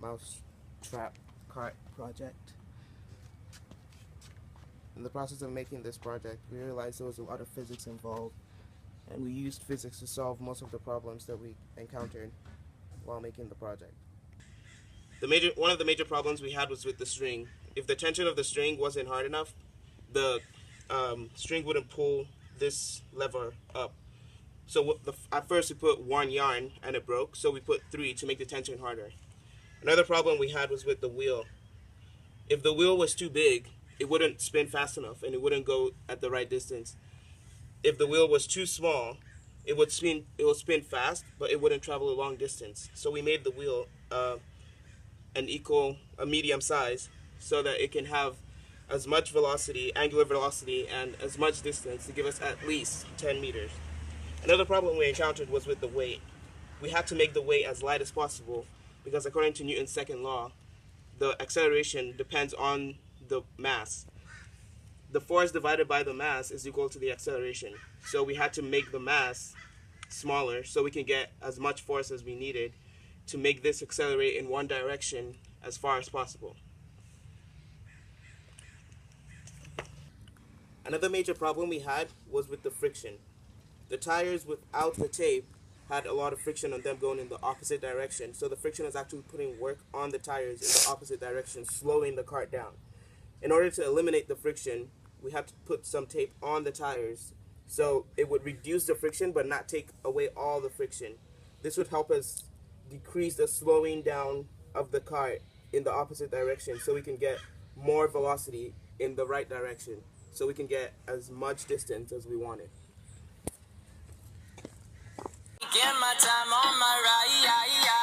Mousetrap cart project. In the process of making this project, we realized there was a lot of physics involved, and we used physics to solve most of the problems that we encountered while making the project. One of the major problems we had was with the string. If the tension of the string wasn't hard enough, the string wouldn't pull this lever up. So at first we put one yarn and it broke, so we put 3 to make the tension harder. Another problem we had was with the wheel. If the wheel was too big, it wouldn't spin fast enough and it wouldn't go at the right distance. If the wheel was too small, it would spin fast, but it wouldn't travel a long distance. So we made the wheel a medium size, so that it can have as much velocity, angular velocity, and as much distance to give us at least 10 meters. Another problem we encountered was with the weight. We had to make the weight as light as possible because according to Newton's second law, the acceleration depends on the mass. The force divided by the mass is equal to the acceleration. So we had to make the mass smaller so we can get as much force as we needed to make this accelerate in one direction as far as possible. Another major problem we had was with the friction. The tires without the tape had a lot of friction on them going in the opposite direction, so the friction is actually putting work on the tires in the opposite direction, slowing the cart down. In order to eliminate the friction, we had to put some tape on the tires so it would reduce the friction but not take away all the friction. This would help us decrease the slowing down of the cart in the opposite direction so we can get more velocity in the right direction, so we can get as much distance as we wanted. Get my time on my ride.